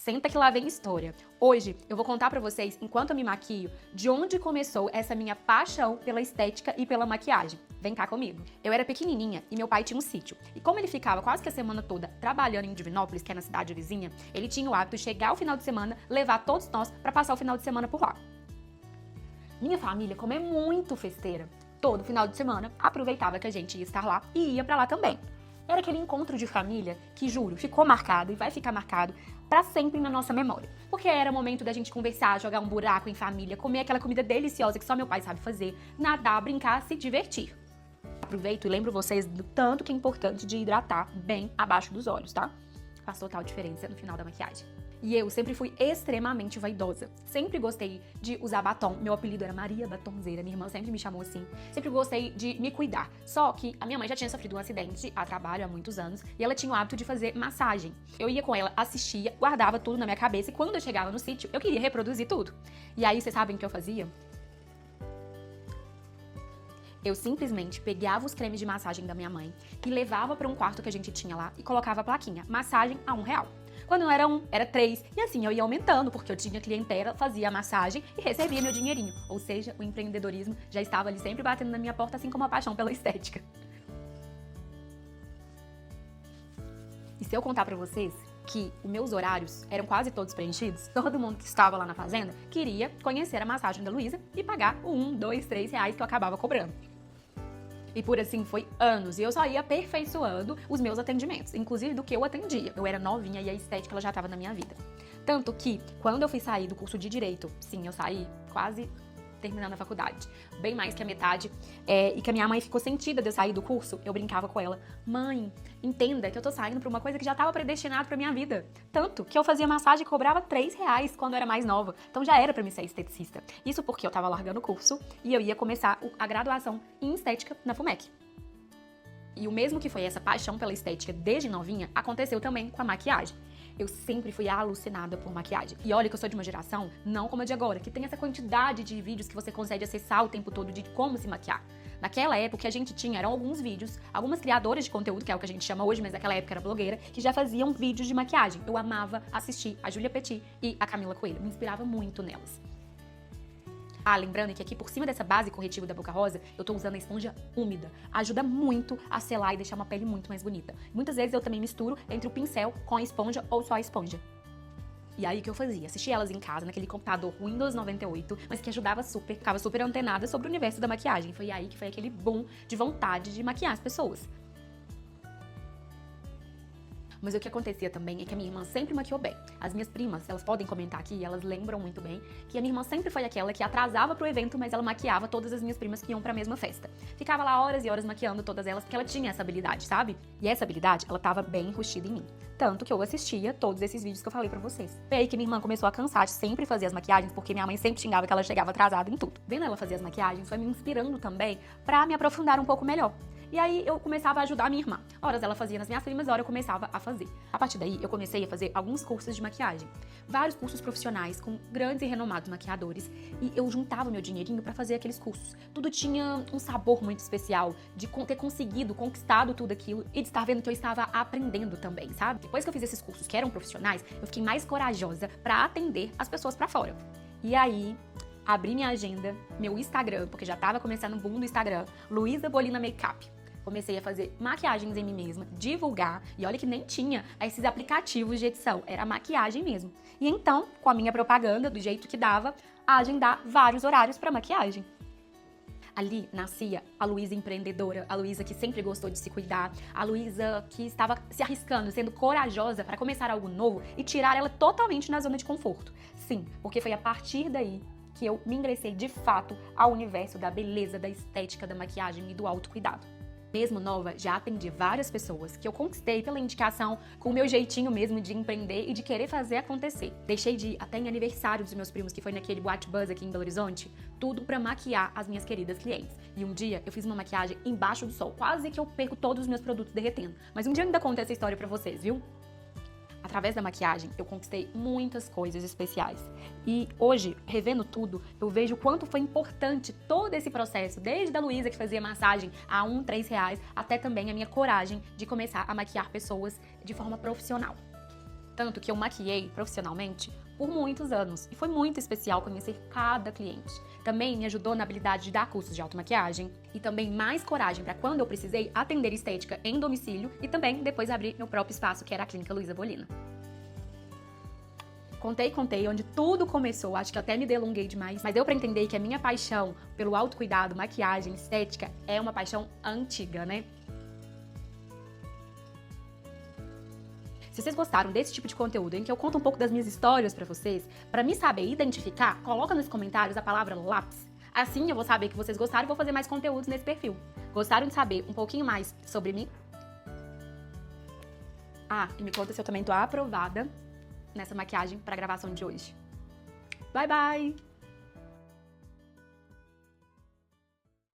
Senta que lá vem história. Hoje eu vou contar pra vocês, enquanto eu me maquio, de onde começou essa minha paixão pela estética e pela maquiagem. Vem cá comigo. Eu era pequenininha e meu pai tinha um sítio. E como ele ficava quase que a semana toda trabalhando em Divinópolis, que é na cidade vizinha, ele tinha o hábito de chegar ao final de semana, levar todos nós pra passar o final de semana por lá. Minha família, como é muito festeira, todo final de semana aproveitava que a gente ia estar lá e ia pra lá também. Era aquele encontro de família que, juro, ficou marcado e vai ficar marcado pra sempre na nossa memória. Porque era momento da gente conversar, jogar um buraco em família, comer aquela comida deliciosa que só meu pai sabe fazer, nadar, brincar, se divertir. Aproveito e lembro vocês do tanto que é importante de hidratar bem abaixo dos olhos, tá? Faz total diferença no final da maquiagem. E eu sempre fui extremamente vaidosa. Sempre gostei de usar batom. Meu apelido era Maria Batonzeira, minha irmã sempre me chamou assim. Sempre gostei de me cuidar. Só que a minha mãe já tinha sofrido um acidente a trabalho há muitos anos e ela tinha o hábito de fazer massagem. Eu ia com ela, assistia, guardava tudo na minha cabeça e quando eu chegava no sítio, eu queria reproduzir tudo. E aí, vocês sabem o que eu fazia? Eu simplesmente pegava os cremes de massagem da minha mãe e levava para um quarto que a gente tinha lá e colocava a plaquinha, massagem a R$1. Quando não era 1, era 3, e assim eu ia aumentando, porque eu tinha clientela, fazia a massagem e recebia meu dinheirinho. Ou seja, o empreendedorismo já estava ali sempre batendo na minha porta, assim como a paixão pela estética. E se eu contar pra vocês que os meus horários eram quase todos preenchidos, todo mundo que estava lá na fazenda queria conhecer a massagem da Luísa e pagar o 1, 2, 3 reais que eu acabava cobrando. E por assim foi anos, e eu só ia aperfeiçoando os meus atendimentos, inclusive do que eu atendia. Eu era novinha e a estética ela já estava na minha vida. Tanto que, quando eu fui sair do curso de Direito, sim, eu saí quase terminando a faculdade, bem mais que a metade, e que a minha mãe ficou sentida de eu sair do curso, eu brincava com ela: mãe, entenda que eu tô saindo pra uma coisa que já tava predestinada pra minha vida. Tanto que eu fazia massagem e cobrava R$3 quando eu era mais nova, então já era pra mim ser esteticista. Isso porque eu tava largando o curso e eu ia começar a graduação em estética na FUMEC. E o mesmo que foi essa paixão pela estética desde novinha, aconteceu também com a maquiagem. Eu sempre fui alucinada por maquiagem. E olha que eu sou de uma geração, não como a de agora, que tem essa quantidade de vídeos que você consegue acessar o tempo todo de como se maquiar. Naquela época, o que a gente tinha eram alguns vídeos, algumas criadoras de conteúdo, que é o que a gente chama hoje, mas naquela época era blogueira, que já faziam vídeos de maquiagem. Eu amava assistir a Julia Petit e a Camila Coelho, me inspirava muito nelas. Ah, lembrando que aqui por cima dessa base corretiva da Boca Rosa, eu tô usando a esponja úmida. Ajuda muito a selar e deixar uma pele muito mais bonita. Muitas vezes eu também misturo entre o pincel com a esponja ou só a esponja. E aí o que eu fazia? Assistia elas em casa, naquele computador Windows 98, mas que ajudava super, ficava super antenada sobre o universo da maquiagem. Foi aí que foi aquele boom de vontade de maquiar as pessoas. Mas o que acontecia também é que a minha irmã sempre maquiou bem. As minhas primas, elas podem comentar aqui, elas lembram muito bem, que a minha irmã sempre foi aquela que atrasava pro evento, mas ela maquiava todas as minhas primas que iam pra mesma festa. Ficava lá horas e horas maquiando todas elas, porque ela tinha essa habilidade, sabe? E essa habilidade, ela tava bem enrustida em mim. Tanto que eu assistia todos esses vídeos que eu falei pra vocês. Foi aí que minha irmã começou a cansar de sempre fazer as maquiagens, porque minha mãe sempre xingava que ela chegava atrasada em tudo. Vendo ela fazer as maquiagens, foi me inspirando também pra me aprofundar um pouco melhor. E aí eu começava a ajudar a minha irmã. Horas ela fazia nas minhas primas, horas eu começava a fazer. A partir daí, eu comecei a fazer alguns cursos de maquiagem. Vários cursos profissionais com grandes e renomados maquiadores. E eu juntava meu dinheirinho pra fazer aqueles cursos. Tudo tinha um sabor muito especial de ter conseguido, conquistado tudo aquilo e de estar vendo que eu estava aprendendo também, sabe? Depois que eu fiz esses cursos que eram profissionais, eu fiquei mais corajosa pra atender as pessoas pra fora. E aí, abri minha agenda, meu Instagram, porque já tava começando o boom do Instagram, Luísa Bolina Makeup. Comecei a fazer maquiagens em mim mesma, divulgar, e olha que nem tinha esses aplicativos de edição, era maquiagem mesmo. E então, com a minha propaganda, do jeito que dava, a agendar vários horários para maquiagem. Ali nascia a Luísa empreendedora, a Luísa que sempre gostou de se cuidar, a Luísa que estava se arriscando, sendo corajosa para começar algo novo e tirar ela totalmente na zona de conforto. Sim, porque foi a partir daí que eu me ingressei de fato ao universo da beleza, da estética, da maquiagem e do autocuidado. Mesmo nova, já atendi várias pessoas que eu conquistei pela indicação, com o meu jeitinho mesmo de empreender e de querer fazer acontecer. Deixei de ir até em aniversário dos meus primos, que foi naquele Boate Buzz aqui em Belo Horizonte, tudo pra maquiar as minhas queridas clientes. E um dia eu fiz uma maquiagem embaixo do sol, quase que eu perco todos os meus produtos derretendo. Mas um dia eu ainda conto essa história pra vocês, viu? Através da maquiagem, eu conquistei muitas coisas especiais. E hoje, revendo tudo, eu vejo o quanto foi importante todo esse processo, desde a Luísa que fazia massagem a R$1, R$3, até também a minha coragem de começar a maquiar pessoas de forma profissional. Tanto que eu maquiei profissionalmente por muitos anos. E foi muito especial conhecer cada cliente. Também me ajudou na habilidade de dar cursos de automaquiagem e também mais coragem para quando eu precisei atender estética em domicílio e também depois abrir meu próprio espaço, que era a Clínica Luísa Bolina. Contei onde tudo começou, acho que até me delonguei demais, mas deu pra entender que a minha paixão pelo autocuidado, maquiagem, estética é uma paixão antiga, né? Se vocês gostaram desse tipo de conteúdo, em que eu conto um pouco das minhas histórias pra vocês, pra me saber identificar, coloca nos comentários a palavra lápis. Assim eu vou saber que vocês gostaram e vou fazer mais conteúdos nesse perfil. Gostaram de saber um pouquinho mais sobre mim? Ah, e me conta se eu também tô aprovada nessa maquiagem para a gravação de hoje. Bye, bye!